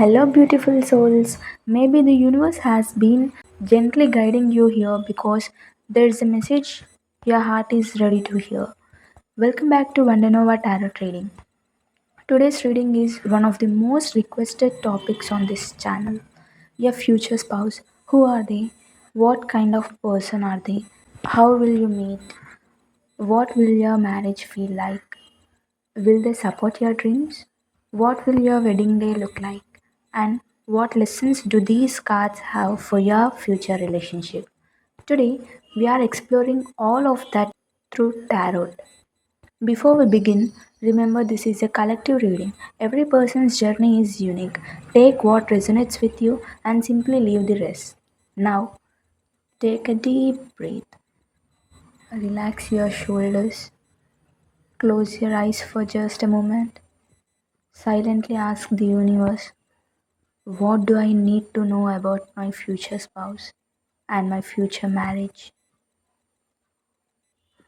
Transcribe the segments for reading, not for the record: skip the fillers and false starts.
Hello, beautiful souls. Maybe the universe has been gently guiding you here because there's a message your heart is ready to hear. Welcome back to WonderNova Tarot Reading. Today's reading is one of the most requested topics on this channel. Your future spouse. Who are they? What kind of person are they? How will you meet? What will your marriage feel like? Will they support your dreams? What will your wedding day look like? And what lessons do these cards have for your future relationship? Today, we are exploring all of that through tarot. Before we begin, remember this is a collective reading. Every person's journey is unique. Take what resonates with you and simply leave the rest. Now, take a deep breath. Relax your shoulders. Close your eyes for just a moment. Silently ask the universe, what do I need to know about my future spouse and my future marriage?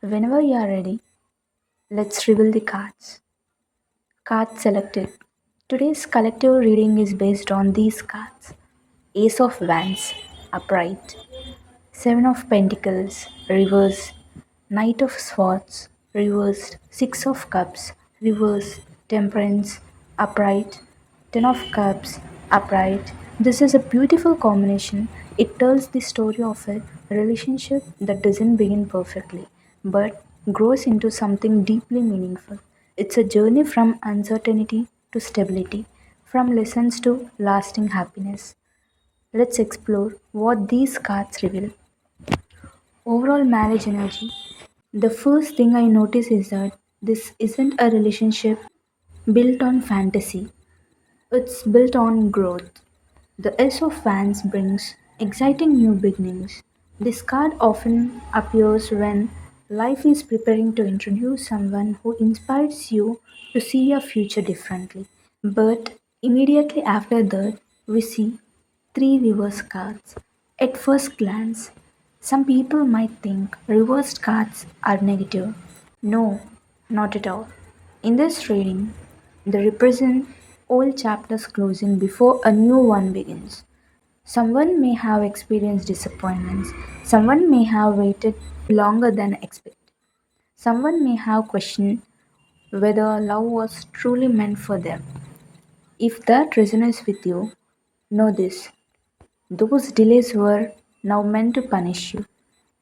Whenever you are ready, let's reveal the cards. Cards selected. Today's collective reading is based on these cards: Ace of Wands, upright; Seven of Pentacles, reversed; Knight of Swords, reversed; Six of Cups, reversed; Temperance, upright; Ten of Cups, upright. This is a beautiful combination. It tells the story of a relationship that doesn't begin perfectly, but grows into something deeply meaningful. It's a journey from uncertainty to stability, from lessons to lasting happiness. Let's explore what these cards reveal. Overall marriage energy. The first thing I notice is that this isn't a relationship built on fantasy, it's built on growth. The S of Wands brings exciting new beginnings. This card often appears when life is preparing to introduce someone who inspires you to see your future differently. But immediately after that, we see three reverse cards. At first glance, some people might think reversed cards are negative. No, not at all. In this reading, they represent old chapters closing before a new one begins. Someone may have experienced disappointments, someone may have waited longer than expected, someone may have questioned whether love was truly meant for them. If that resonates with you, know this: those delays were now meant to punish you.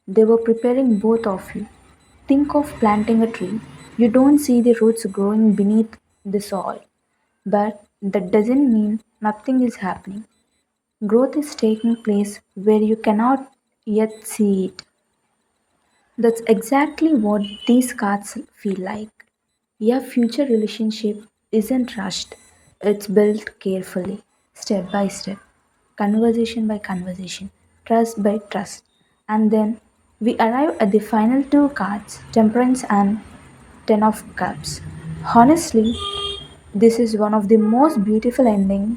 They were preparing both of you. Think of planting a tree. You don't see the roots growing beneath the soil, but that doesn't mean nothing is happening. Growth is taking place where you cannot yet see it. That's exactly what these cards feel like. Your future relationship isn't rushed, it's built carefully, step by step, conversation by conversation, trust by trust. And then we arrive at the final two cards, Temperance and Ten of Cups. Honestly, this is one of the most beautiful endings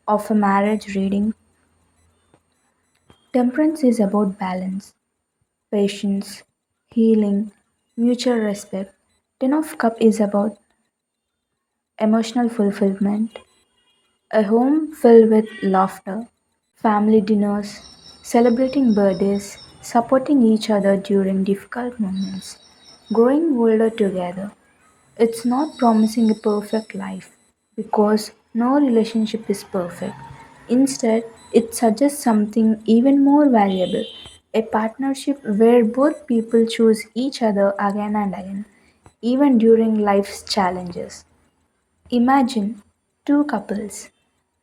of a marriage reading. Temperance is about balance, patience, healing, mutual respect. Ten of Cup is about emotional fulfillment, a home filled with laughter, family dinners, celebrating birthdays, supporting each other during difficult moments, growing older together. It's not promising a perfect life because no relationship is perfect. Instead, it suggests something even more valuable: a partnership where both people choose each other again and again, even during life's challenges. Imagine two couples.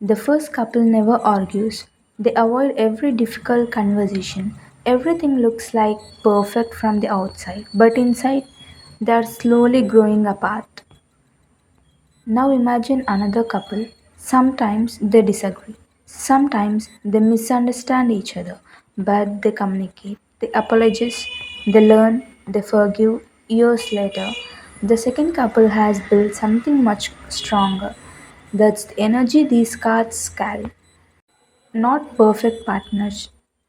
The first couple never argues. They avoid every difficult conversation. Everything looks like perfect from the outside, but inside they are slowly growing apart. Now imagine another couple. Sometimes they disagree. Sometimes they misunderstand each other, but they communicate. They apologize. They learn. They forgive. Years later, the second couple has built something much stronger. That's the energy these cards carry. Not perfect partners,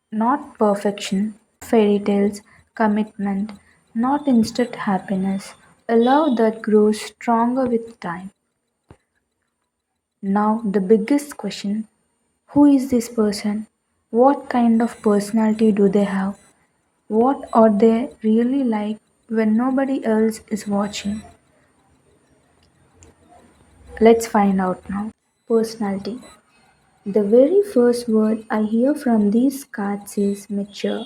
not perfection, fairy tales, commitment, not instant happiness. A love that grows stronger with time. Now, the biggest question: who is this person? What kind of personality do they have? What are they really like when nobody else is watching? Let's find out now. Personality. The very first word I hear from these cards is mature.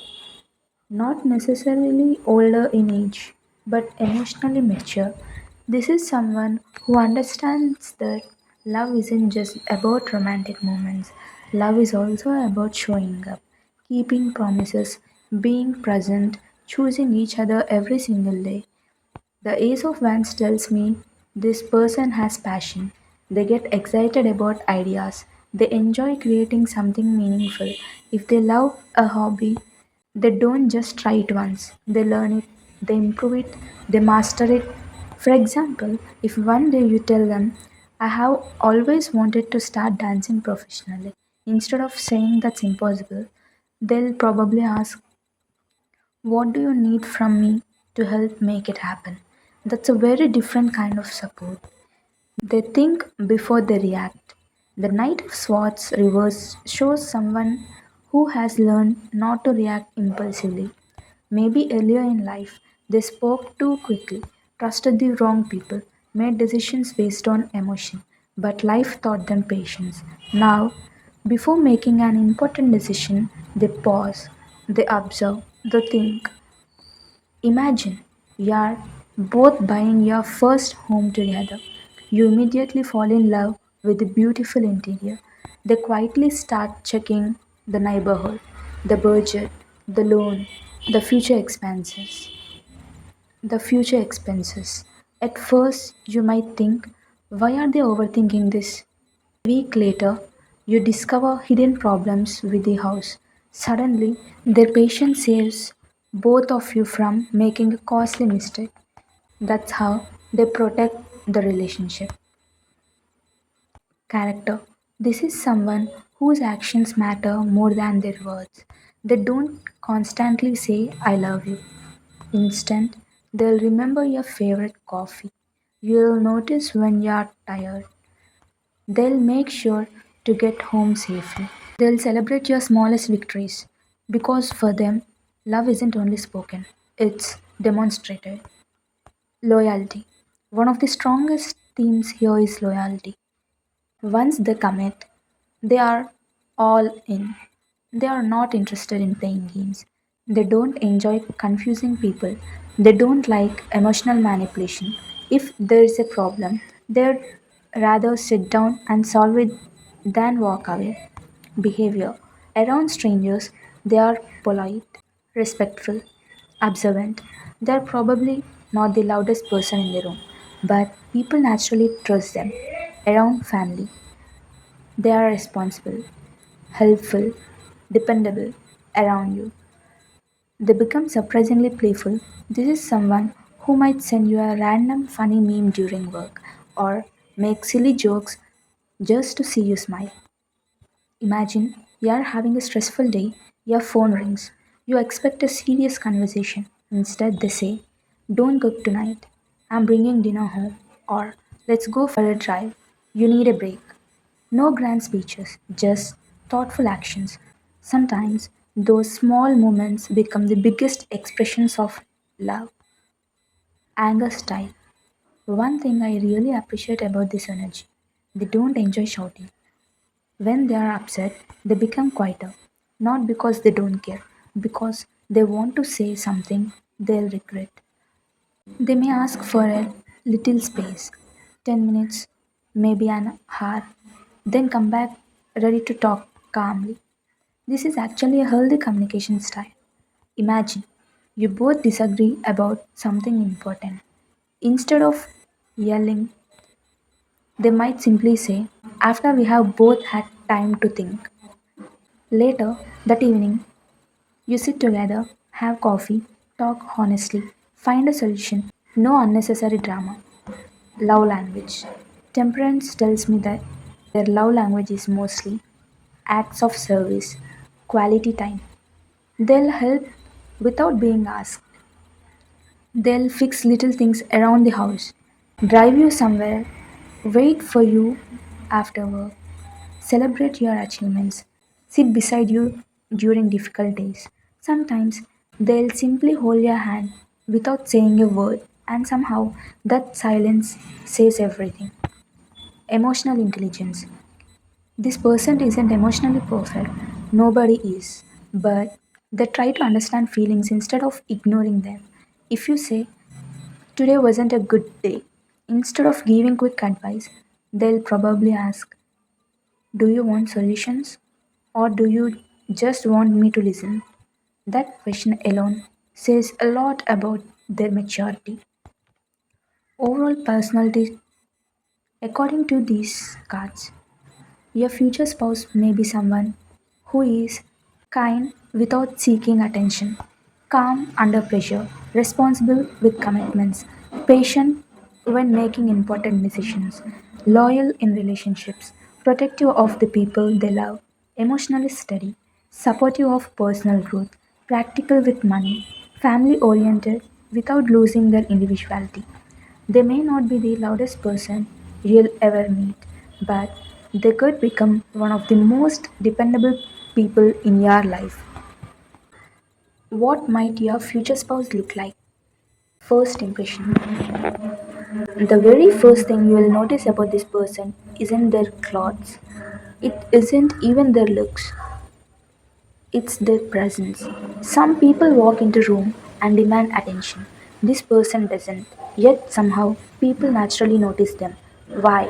Not necessarily older in age, but emotionally mature. This is someone who understands that love isn't just about romantic moments. Love is also about showing up, keeping promises, being present, choosing each other every single day. The Ace of Wands tells me this person has passion. They get excited about ideas. They enjoy creating something meaningful. If they love a hobby, they don't just try it once. They learn it, they improve it, they master it. For example, if one day you tell them, I have always wanted to start dancing professionally, instead of saying that's impossible, they'll probably ask, what do you need from me to help make it happen? That's a very different kind of support. They think before they react. The Knight of Swords reverse shows someone who has learned not to react impulsively. Maybe earlier in life they spoke too quickly, trusted the wrong people, made decisions based on emotion, but life taught them patience. Now, before making an important decision, they pause, they observe, they think. Imagine you're both buying your first home together. You immediately fall in love with the beautiful interior. They quietly start checking the neighborhood, the budget, the loan, the future expenses. The future expenses. At first, you might think, why are they overthinking this? A week later, you discover hidden problems with the house. Suddenly, their patience saves both of you from making a costly mistake. That's how they protect the relationship. Character. This is someone whose actions matter more than their words. They don't constantly say, I love you. Instead, they'll remember your favorite coffee. You'll notice when you're tired. They'll make sure to get home safely. They'll celebrate your smallest victories because for them, love isn't only spoken, it's demonstrated. Loyalty. One of the strongest themes here is loyalty. Once they commit, they are all in. They are not interested in playing games. They don't enjoy confusing people. They don't like emotional manipulation. If there is a problem, they'd rather sit down and solve it than walk away. Behavior. Around strangers, they are polite, respectful, observant. They are probably not the loudest person in the room, but people naturally trust them. Around family, they are responsible, helpful, dependable around you. They become surprisingly playful. This is someone who might send you a random funny meme during work or make silly jokes just to see you smile. Imagine you are having a stressful day, your phone rings. You expect a serious conversation. Instead, they say, don't cook tonight. I'm bringing dinner home. Or, let's go for a drive. You need a break. No grand speeches, just thoughtful actions. Sometimes those small moments become the biggest expressions of love. Anger style. One thing I really appreciate about this energy, they don't enjoy shouting. When they are upset, they become quieter. Not because they don't care, because they want to say something they'll regret. They may ask for a little space, 10 minutes, maybe an hour, then come back ready to talk calmly. This is actually a healthy communication style. Imagine you both disagree about something important. Instead of yelling, they might simply say, after we have both had time to think. Later that evening, you sit together, have coffee, talk honestly, find a solution, no unnecessary drama. Love language. Temperance tells me that their love language is mostly acts of service, quality time. They'll help without being asked. They'll fix little things around the house, drive you somewhere, wait for you after work. Celebrate your achievements. Sit beside you during difficult days. Sometimes they'll simply hold your hand without saying a word, and somehow that silence says everything. Emotional intelligence. This person isn't emotionally perfect, nobody is, but they try to understand feelings instead of ignoring them. If you say, "Today wasn't a good day," instead of giving quick advice, they'll probably ask, "Do you want solutions? Or do you just want me to listen?" That question alone says a lot about their maturity. Overall personality, according to these cards, your future spouse may be someone who is kind without seeking attention, calm under pressure, responsible with commitments, patient when making important decisions, loyal in relationships, protective of the people they love, emotionally steady, supportive of personal growth, practical with money, family oriented without losing their individuality. They may not be the loudest person you'll ever meet, but they could become one of the most dependable people in your life. What might your future spouse look like? First impression. The very first thing you will notice about this person isn't their clothes. It isn't even their looks. It's their presence. Some people walk into a room and demand attention. This person doesn't. Yet somehow people naturally notice them. Why?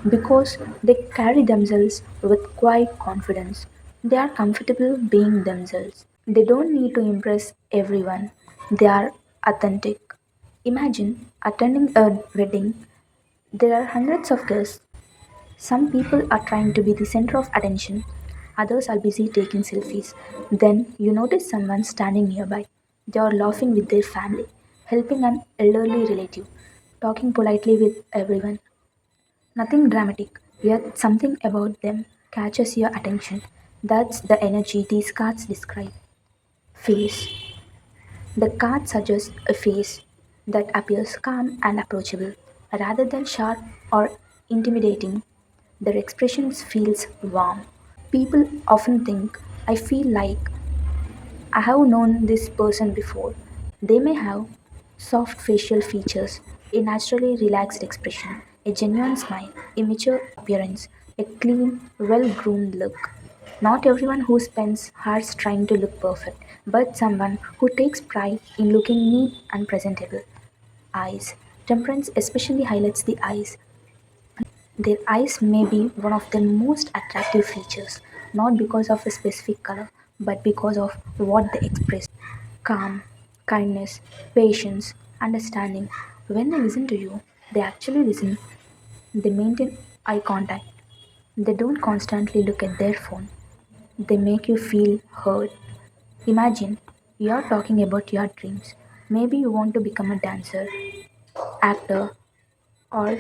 Because they carry themselves with quiet confidence. They are comfortable being themselves. They don't need to impress everyone. They are authentic. Imagine attending a wedding. There are hundreds of guests. Some people are trying to be the center of attention, others are busy taking selfies. Then you notice someone standing nearby. They are laughing with their family, helping an elderly relative, talking politely with everyone. Nothing dramatic, yet something about them catches your attention. That's the energy these cards describe. Face. The card suggests a face that appears calm and approachable, rather than sharp or intimidating. Their expressions feels warm. People often think, "I feel like I have known this person before." They may have soft facial features, a naturally relaxed expression, a genuine smile, a mature appearance, a clean, well groomed look. Not everyone who spends hours trying to look perfect, but someone who takes pride in looking neat and presentable. Eyes. Temperance especially highlights the eyes. Their eyes may be one of their most attractive features, not because of a specific color, but because of what they express. Calm, kindness, patience, understanding. When they listen to you, they actually listen. They maintain eye contact. They don't constantly look at their phone. They make you feel heard. Imagine you're talking about your dreams. Maybe you want to become a dancer, actor, or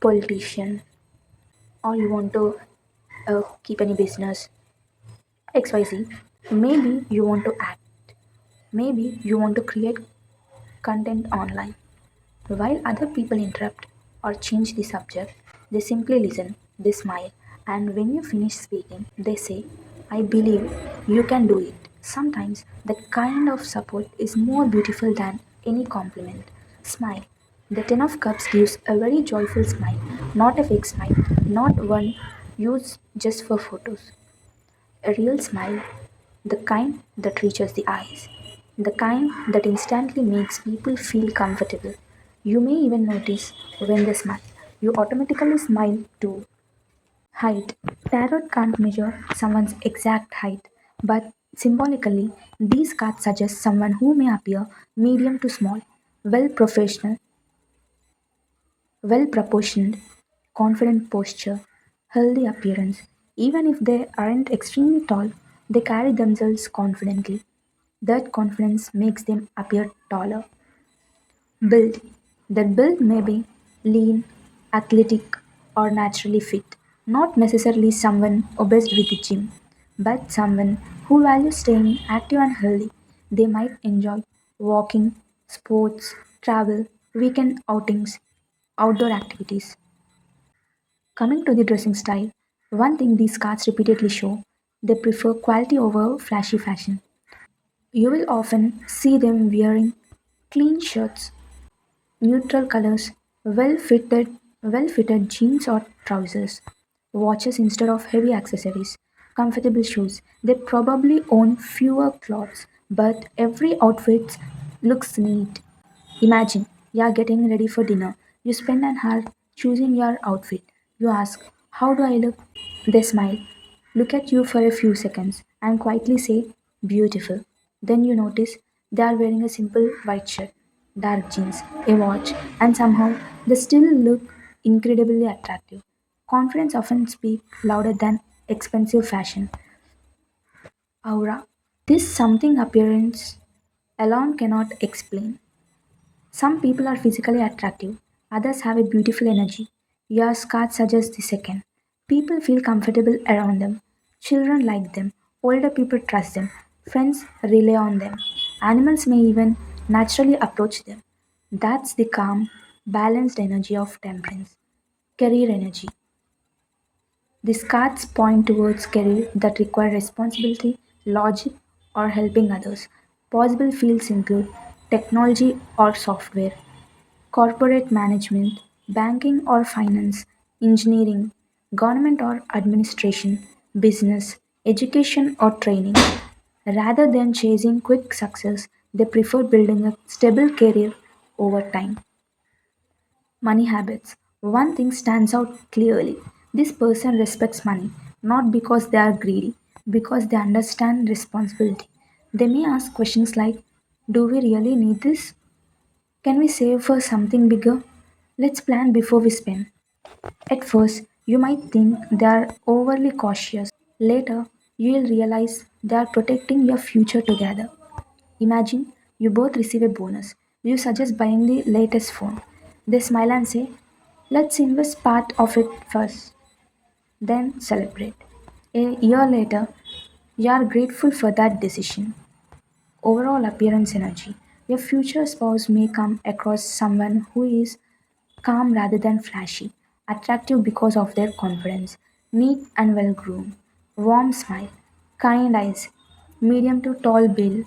politician, or you want to keep any business XYZ. Maybe you want to act. Maybe you want to create content online. While other people interrupt or change the subject, they simply listen, they smile, and when you finish speaking, they say, "I believe you can do it." Sometimes that kind of support is more beautiful than any compliment. Smile. The Ten of Cups gives a very joyful smile, not a fake smile, not one used just for photos. A real smile, the kind that reaches the eyes, the kind that instantly makes people feel comfortable. You may even notice when they smile. You automatically smile too. Height. Tarot can't measure someone's exact height, but symbolically, these cards suggest someone who may appear medium to small, well professional, well proportioned, confident posture, healthy appearance. Even if they aren't extremely tall, they carry themselves confidently. That confidence makes them appear taller. Build. That build may be lean, athletic, or naturally fit. Not necessarily someone obsessed with the gym, but someone who values staying active and healthy. They might enjoy walking, sports, travel, weekend outings, outdoor activities. Coming to the dressing style, one thing these cards repeatedly show, they prefer quality over flashy fashion. You will often see them wearing clean shirts, neutral colors, well-fitted jeans or trousers, watches instead of heavy accessories, comfortable shoes. They probably own fewer clothes, but every outfit looks neat. Imagine you're getting ready for dinner. You spend an hour choosing your outfit. You ask, "How do I look?" They smile, look at you for a few seconds, and quietly say, "Beautiful." Then you notice they are wearing a simple white shirt, dark jeans, a watch, and somehow they still look incredibly attractive. Confidence often speaks louder than expensive fashion. Aura. This something appearance alone cannot explain. Some people are physically attractive, others have a beautiful energy. Your card suggests the second. People feel comfortable around them. Children like them. Older people trust them. Friends rely on them. Animals may even naturally approach them. That's the calm, balanced energy of temperance. Career energy. These cards point towards career that require responsibility, logic, or helping others. Possible fields include technology or software, corporate management, banking or finance, engineering, government or administration, business, education or training. Rather than chasing quick success, they prefer building a stable career over time. Money habits. One thing stands out clearly. This person respects money, not because they are greedy, because they understand responsibility. They may ask questions like, "Do we really need this? Can we save for something bigger? Let's plan before we spend." At first, you might think they are overly cautious. Later, you will realize they are protecting your future together. Imagine you both receive a bonus. You suggest buying the latest phone. They smile and say, "Let's invest part of it first, then celebrate." A year later, you are grateful for that decision. Overall appearance energy. Your future spouse may come across someone who is calm rather than flashy, attractive because of their confidence, neat and well groomed, warm smile, kind eyes, medium to tall build,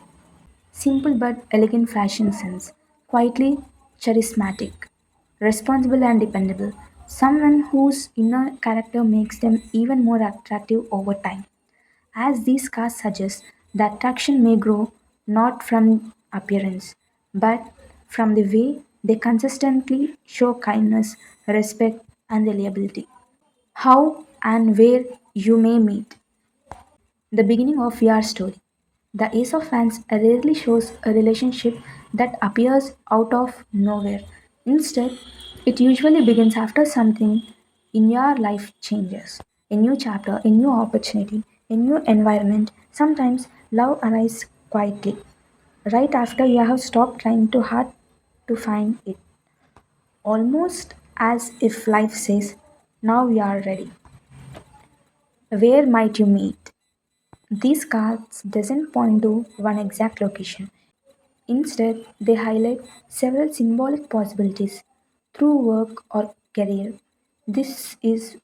simple but elegant fashion sense, quietly charismatic, responsible and dependable, someone whose inner character makes them even more attractive over time. As these cards suggest, the attraction may grow not from appearance, but from the way they consistently show kindness, respect, and reliability. How and where you may meet. The beginning of your story. The Ace of Wands rarely shows a relationship that appears out of nowhere. Instead, it usually begins after something in your life changes. A new chapter, a new opportunity, a new environment. Sometimes love arrives quietly, right after you have stopped trying too hard to find it. Almost as if life says, "Now you are ready." Where might you meet? These cards doesn't point to one exact location. Instead, they highlight several symbolic possibilities through work or career. This is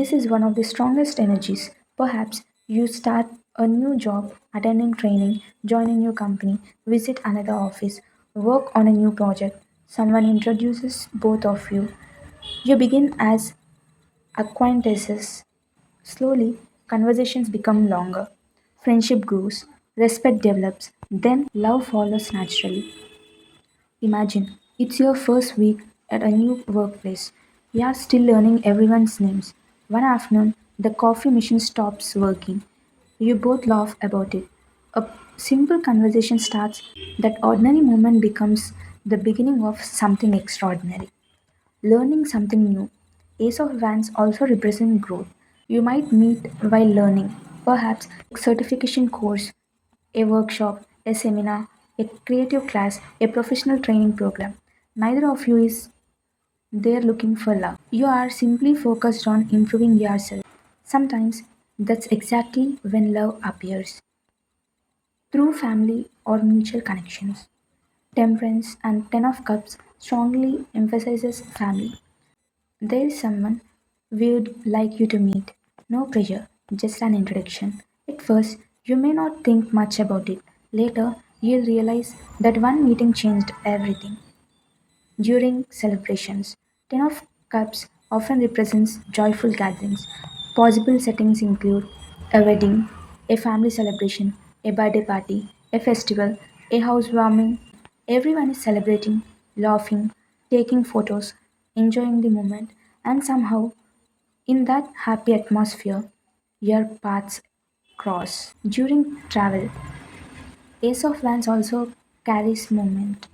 this is one of the strongest energies. Perhaps you start a new job, attending training, join a new company, visit another office, work on a new project. Someone introduces both of you. You begin as acquaintances. Slowly, conversations become longer. Friendship grows, respect develops, then love follows naturally. Imagine it's your first week at a new workplace. You are still learning everyone's names. One afternoon, the coffee machine stops working. You both laugh about it. A simple conversation starts. That ordinary moment becomes the beginning of something extraordinary. Learning something new. Ace of Wands also represent growth. You might meet while learning, perhaps a certification course, a workshop, a seminar, a creative class, a professional training program. Neither of you is there looking for love. You are simply focused on improving yourself. Sometimes that's exactly when love appears through family or mutual connections. Temperance and Ten of Cups strongly emphasizes family. There is someone we would like you to meet. No pressure, just an introduction. At first, you may not think much about it. Later, you'll realize that one meeting changed everything. During celebrations, Ten of Cups often represents joyful gatherings. Possible settings include a wedding, a family celebration, a birthday party, a festival, a housewarming. Everyone is celebrating, laughing, taking photos, enjoying the moment, and somehow, in that happy atmosphere, your paths cross. During travel, Ace of Wands also carries moment.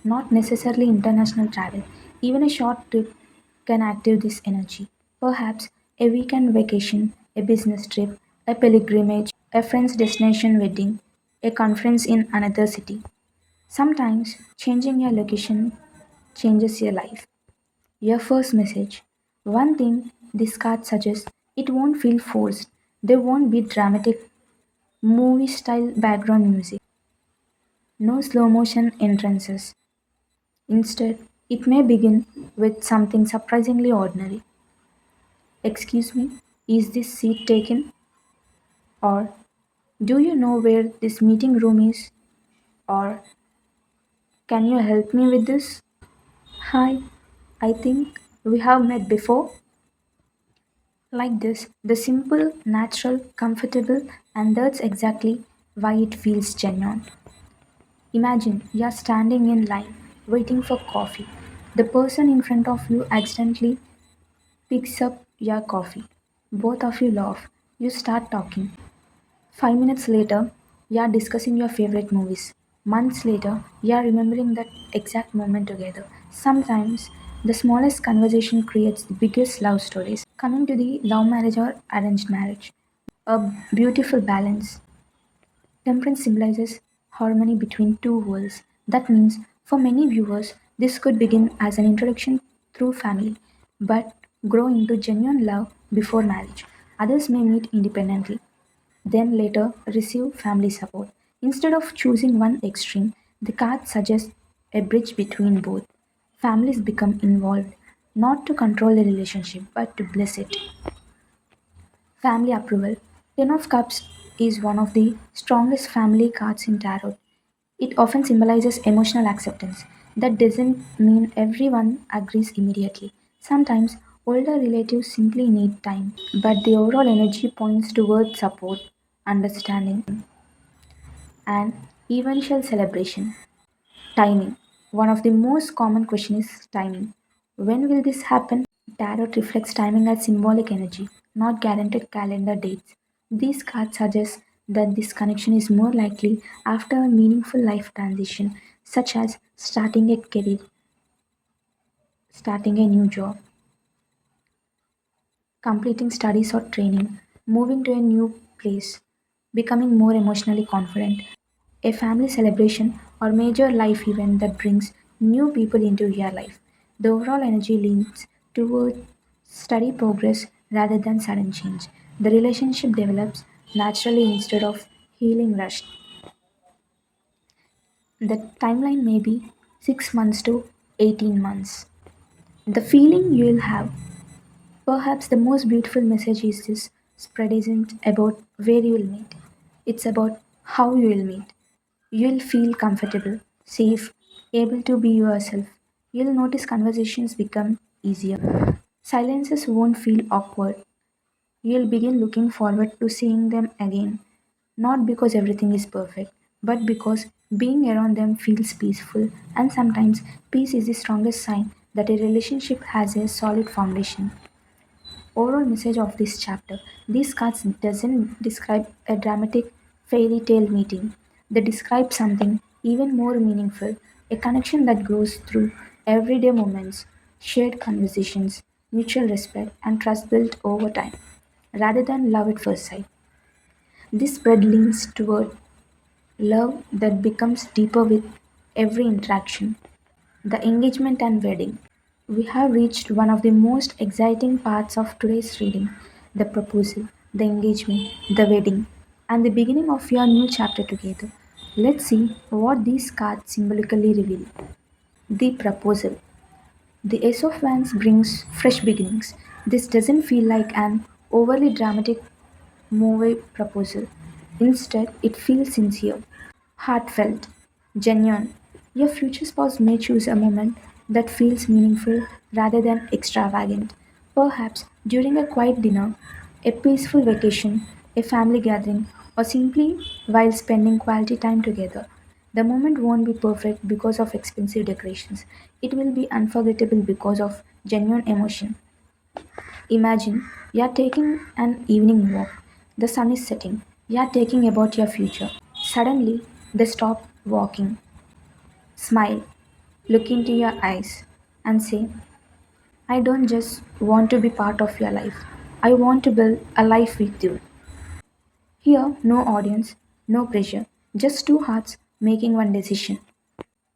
Not necessarily international travel, even a short trip can activate this energy. Perhaps a weekend vacation, a business trip, a pilgrimage, a friend's destination wedding, a conference in another city. Sometimes changing your location changes your life. Your first message. One thing this card suggests, it won't feel forced. There won't be dramatic movie style background music. No slow motion entrances. Instead, it may begin with something surprisingly ordinary. Excuse me, is this seat taken? Or do you know where this meeting room is? Or can you help me with this? Hi, I think we have met before. Like this, the simple, natural, comfortable, and that's exactly why it feels genuine. Imagine you're standing in line waiting for coffee. The person in front of you accidentally picks up your coffee. Both of you laugh. You start talking. 5 minutes later, you are discussing your favorite movies. Months later, you are remembering that exact moment together. Sometimes, the smallest conversation creates the biggest love stories. Coming to the love marriage or arranged marriage, a beautiful balance. Temperance symbolizes harmony between two worlds. That means, for many viewers, this could begin as an introduction through family, but grow into genuine love before marriage. Others may meet independently, then later receive family support. Instead of choosing one extreme, the card suggests a bridge between both. Families become involved, not to control the relationship, but to bless it. Family approval. Ten of Cups is one of the strongest family cards in tarot. It often symbolizes emotional acceptance. That doesn't mean everyone agrees immediately. Sometimes older relatives simply need time, but the overall energy points towards support, understanding, and eventual celebration. Timing. One of the most common questions is timing. When will this happen? Tarot reflects timing as symbolic energy, not guaranteed calendar dates. These cards suggest that this connection is more likely after a meaningful life transition, such as starting a career, starting a new job, completing studies or training, moving to a new place, becoming more emotionally confident, a family celebration or major life event that brings new people into your life. The overall energy leans toward steady progress rather than sudden change. The relationship develops naturally instead of healing rushed. The timeline may be 6 months to 18 months. The feeling you will have. Perhaps the most beautiful message is this spread isn't about where you will meet, it's about how you will meet. You'll feel comfortable, safe, able to be yourself. You'll notice conversations become easier. Silences won't feel awkward. You'll begin looking forward to seeing them again. Not because everything is perfect, but because being around them feels peaceful, and sometimes peace is the strongest sign that a relationship has a solid foundation. Overall message of this chapter. These cards doesn't describe a dramatic fairy tale meeting. They describe something even more meaningful, a connection that grows through everyday moments, shared conversations, mutual respect, and trust built over time, rather than love at first sight. This spread leans toward love that becomes deeper with every interaction. The engagement and wedding. We have reached one of the most exciting parts of today's reading, the proposal, the engagement, the wedding, and the beginning of your new chapter together. Let's see what these cards symbolically reveal. The proposal. The Ace of Wands brings fresh beginnings. This doesn't feel like an overly dramatic movie proposal. Instead, it feels sincere, heartfelt, genuine. Your future spouse may choose a moment that feels meaningful rather than extravagant. Perhaps during a quiet dinner, a peaceful vacation, a family gathering, or simply while spending quality time together. The moment won't be perfect because of expensive decorations. It will be unforgettable because of genuine emotion. Imagine you're taking an evening walk. The sun is setting. You're thinking about your future. Suddenly, they stop walking, smile, look into your eyes, and say, I don't just want to be part of your life. I want to build a life with you. Here, no audience, no pressure, just two hearts making one decision.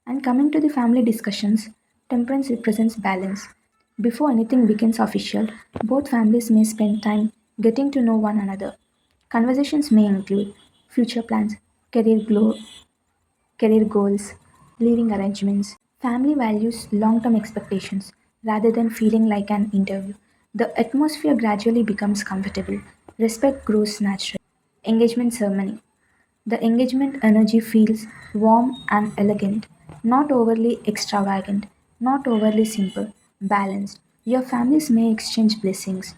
And coming to the family discussions, temperance represents balance. Before anything becomes official, both families may spend time getting to know one another. Conversations may include future plans, career, career goals, living arrangements. Family values long term expectations rather than feeling like an interview. The atmosphere gradually becomes comfortable. Respect grows naturally. Engagement ceremony. The engagement energy feels warm and elegant, not overly extravagant, not overly simple, balanced. Your families may exchange blessings,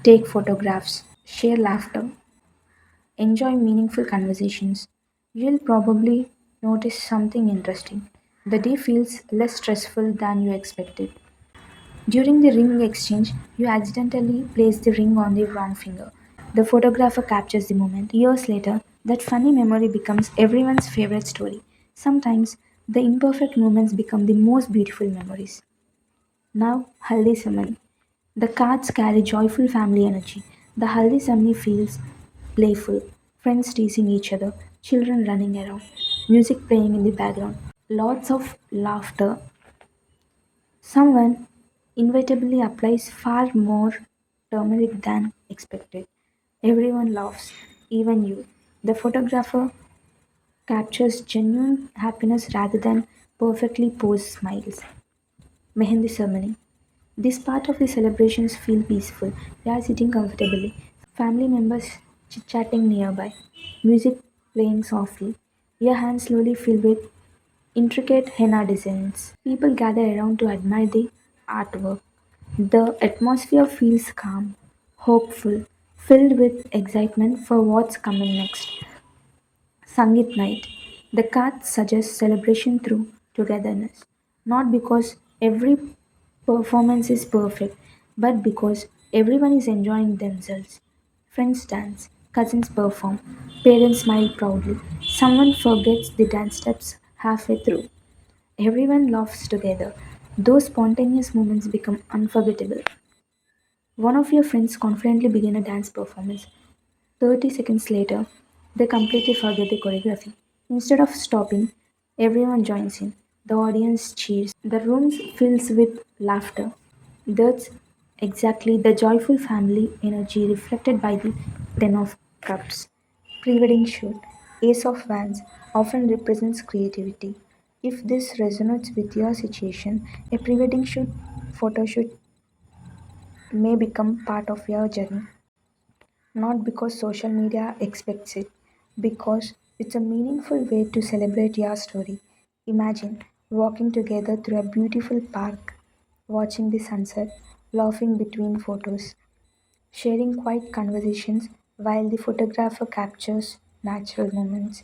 take photographs, share laughter, enjoy meaningful conversations. You'll probably notice something interesting. The day feels less stressful than you expected. During the ring exchange, you accidentally place the ring on the wrong finger. The photographer captures the moment. Years later, that funny memory becomes everyone's favorite story. Sometimes, the imperfect moments become the most beautiful memories. Now, Haldi Ceremony. The cards carry joyful family energy. The Haldi Ceremony feels playful, friends teasing each other, children running around, music playing in the background, lots of laughter. Someone inevitably applies far more turmeric than expected. Everyone laughs, even you. The photographer captures genuine happiness rather than perfectly posed smiles. Mehendi Ceremony. This part of the celebrations feel peaceful. You are sitting comfortably. Family members chit chatting nearby. Music playing softly. Your hands slowly fill with intricate henna designs. People gather around to admire the artwork. The atmosphere feels calm, hopeful, filled with excitement for what's coming next. Sangeet Night. The cards suggest celebration through togetherness, not because every performance is perfect, but because everyone is enjoying themselves. Friends dance, cousins perform, parents smile proudly. Someone forgets the dance steps halfway through. Everyone laughs together. Those spontaneous moments become unforgettable. One of your friends confidently begin a dance performance. 30 seconds later, they completely forget the choreography. Instead of stopping, everyone joins in. The audience cheers. The room fills with laughter. That's exactly the joyful family energy reflected by the Ten of Cups. Pre-wedding shoot. Ace of Wands often represents creativity. If this resonates with your situation, a pre-wedding shoot photo shoot may become part of your journey. Not because social media expects it, because it's a meaningful way to celebrate your story. Imagine walking together through a beautiful park, watching the sunset, laughing between photos, sharing quiet conversations while the photographer captures natural moments.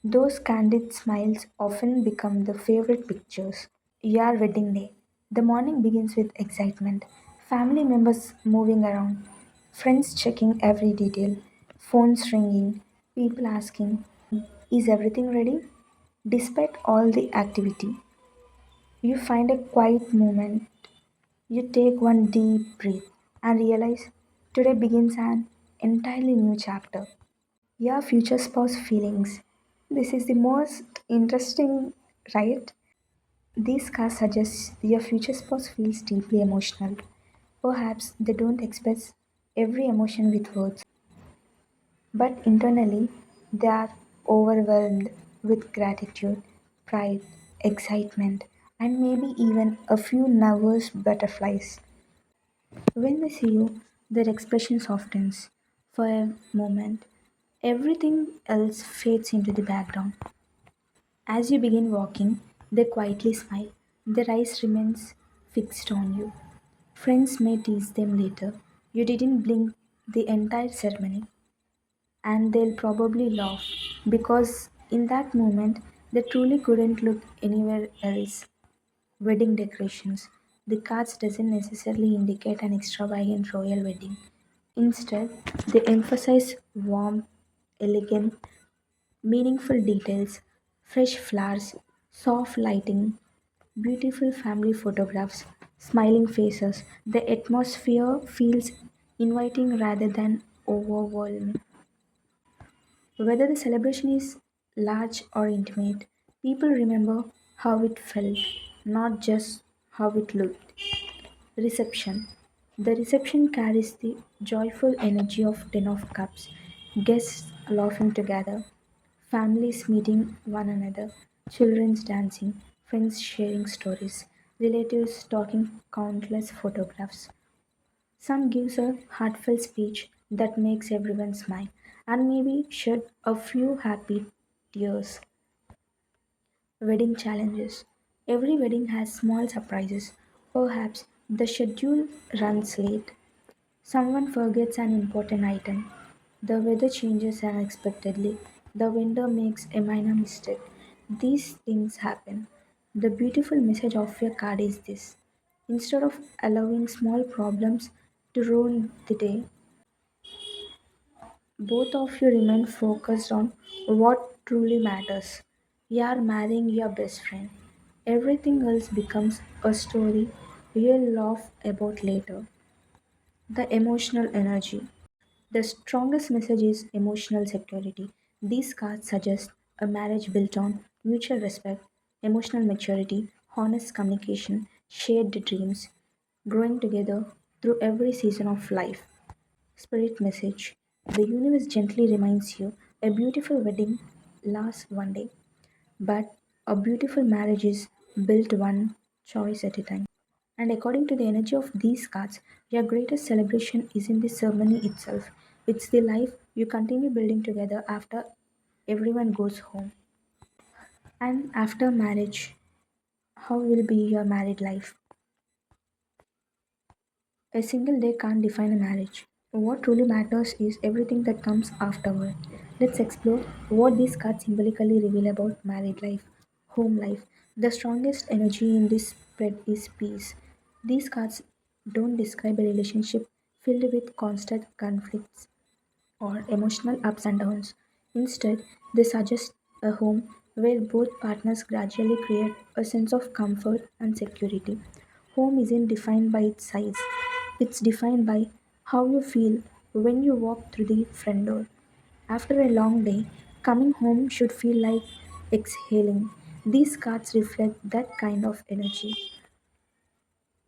Those candid smiles often become the favorite pictures. Your wedding day. The morning begins with excitement. Family members moving around, friends checking every detail, phones ringing, people asking, is everything ready? Despite all the activity, you find a quiet moment. You take one deep breath and realize today begins an entirely new chapter. Your future spouse feelings. This is the most interesting, right? These cards suggest your future spouse feels deeply emotional. Perhaps they don't express every emotion with words, but internally they are overwhelmed with gratitude, pride, excitement, and maybe even a few nervous butterflies. When they see you, their expression softens. For a moment, everything else fades into the background. As you begin walking, they quietly smile. Their eyes remains fixed on you. Friends may tease them later. You didn't blink the entire ceremony, and they'll probably laugh because in that moment they truly couldn't look anywhere else. Wedding decorations. The cards doesn't necessarily indicate an extravagant royal wedding. Instead, they emphasize warmth, elegance, meaningful details, fresh flowers, soft lighting, beautiful family photographs, smiling faces. The atmosphere feels inviting rather than overwhelming. Whether the celebration is large or intimate, people remember how it felt, not just how it looked. Reception. The reception carries the joyful energy of Ten of Cups, guests laughing together, families meeting one another, children dancing, friends sharing stories, relatives talking countless photographs. Some gives a heartfelt speech that makes everyone smile and maybe shed a few happy tears. Wedding challenges. Every wedding has small surprises. Perhaps the schedule runs late. Someone forgets an important item. The weather changes unexpectedly. The vendor makes a minor mistake. These things happen. The beautiful message of your card is this: instead of allowing small problems to ruin the day, both of you remain focused on what truly matters. You are marrying your best friend. Everything else becomes a story you'll laugh about later. The emotional energy. The strongest message is emotional security. These cards suggest a marriage built on mutual respect, emotional maturity, honest communication, shared dreams, growing together through every season of life. Spirit message. The universe gently reminds you a beautiful wedding lasts one day, but a beautiful marriage is built one choice at a time. And according to the energy of these cards, your greatest celebration isn't the ceremony itself, it's the life you continue building together after everyone goes home. And after marriage, how will be your married life? A single day can't define a marriage. What truly matters is everything that comes afterward. Let's explore what these cards symbolically reveal about married life, home life. The strongest energy in this spread is peace. These cards don't describe a relationship filled with constant conflicts or emotional ups and downs. Instead, they suggest a home where both partners gradually create a sense of comfort and security. Home isn't defined by its size, it's defined by how you feel when you walk through the front door. After a long day, coming home should feel like exhaling. These cards reflect that kind of energy.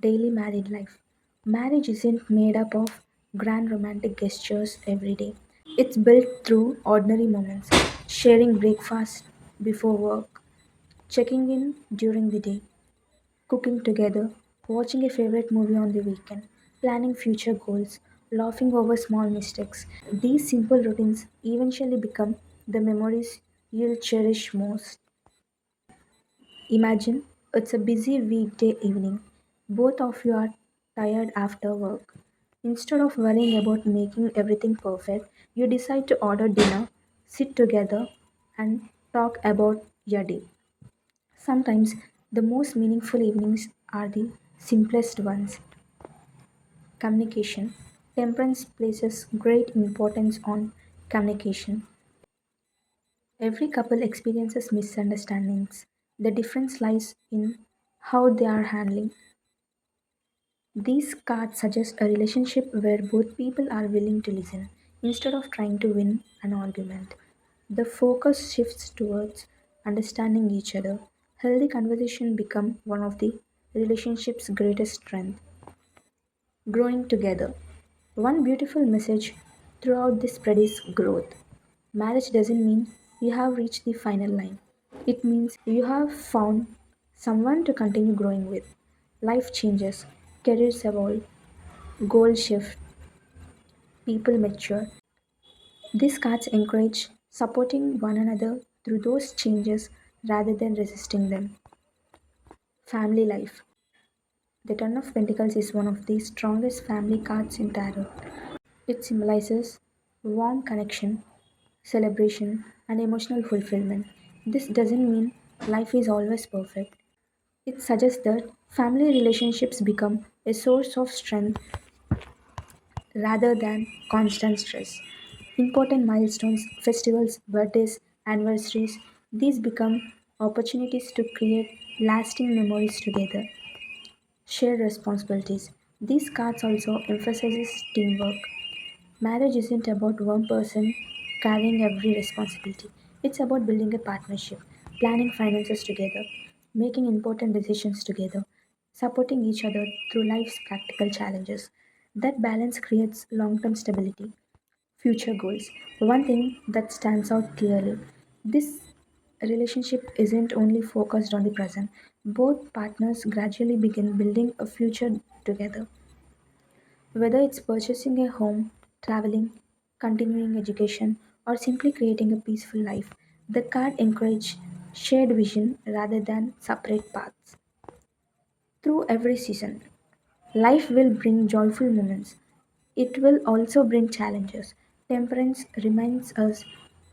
Daily married life. Marriage isn't made up of grand romantic gestures every day. It's built through ordinary moments, sharing breakfast before work, checking in during the day, cooking together, watching a favorite movie on the weekend, planning future goals, laughing over small mistakes. These simple routines eventually become the memories you'll cherish most. Imagine it's a busy weekday evening. Both of you are tired after work. Instead of worrying about making everything perfect, you decide to order dinner, sit together, and talk about your day. Sometimes the most meaningful evenings are the simplest ones. Communication. Temperance places great importance on communication. Every couple experiences misunderstandings. The difference lies in how they are handling. These cards suggest a relationship where both people are willing to listen instead of trying to win an argument. The focus shifts towards understanding each other. Healthy conversation become one of the relationship's greatest strength. Growing together. One beautiful message throughout this spread is growth. Marriage doesn't mean you have reached the final line. It means you have found someone to continue growing with. Life changes, careers evolve, goals shift, people mature. These cards encourage supporting one another through those changes rather than resisting them. Family life. The Ten of Pentacles is one of the strongest family cards in tarot. It symbolizes warm connection, celebration, and emotional fulfillment. This doesn't mean life is always perfect. It suggests that family relationships become a source of strength rather than constant stress. Important milestones, festivals, birthdays, anniversaries, these become opportunities to create lasting memories together. Shared responsibilities. These cards also emphasizes teamwork. Marriage isn't about one person carrying every responsibility. It's about building a partnership, planning finances together, making important decisions together, supporting each other through life's practical challenges. That balance creates long term stability. Future goals. One thing that stands out clearly, this relationship isn't only focused on the present. Both partners gradually begin building a future together. Whether it's purchasing a home, traveling, continuing education, or simply creating a peaceful life, the card encourages shared vision rather than separate paths. Through every season, life will bring joyful moments. It will also bring challenges. Temperance reminds us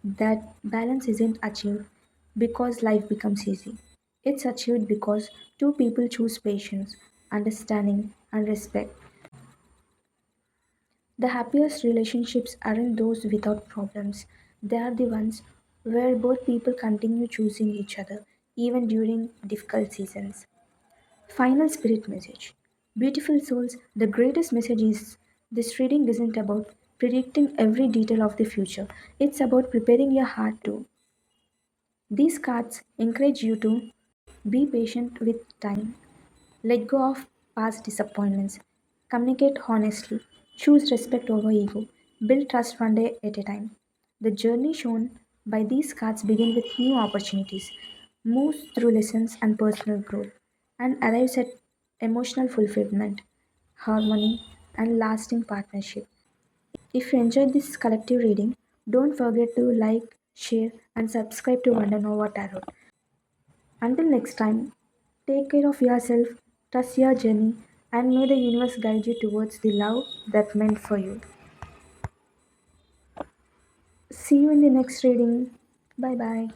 that balance isn't achieved because life becomes easy. It's achieved because two people choose patience, understanding, and respect. The happiest relationships aren't those without problems, they are the ones where both people continue choosing each other, even during difficult seasons. Final spirit message. Beautiful souls, the greatest message is this reading isn't about predicting every detail of the future, it's about preparing your heart to. These cards encourage you to be patient with time, let go of past disappointments, communicate honestly, choose respect over ego, build trust one day at a time. The journey shown by these cards begins with new opportunities, moves through lessons and personal growth, and arrives at emotional fulfillment, harmony, and lasting partnership. If you enjoyed this collective reading, don't forget to like, share, and subscribe to WonderNova Tarot. Until next time, take care of yourself, trust your journey, and may the universe guide you towards the love that meant for you. See you in the next reading. Bye bye.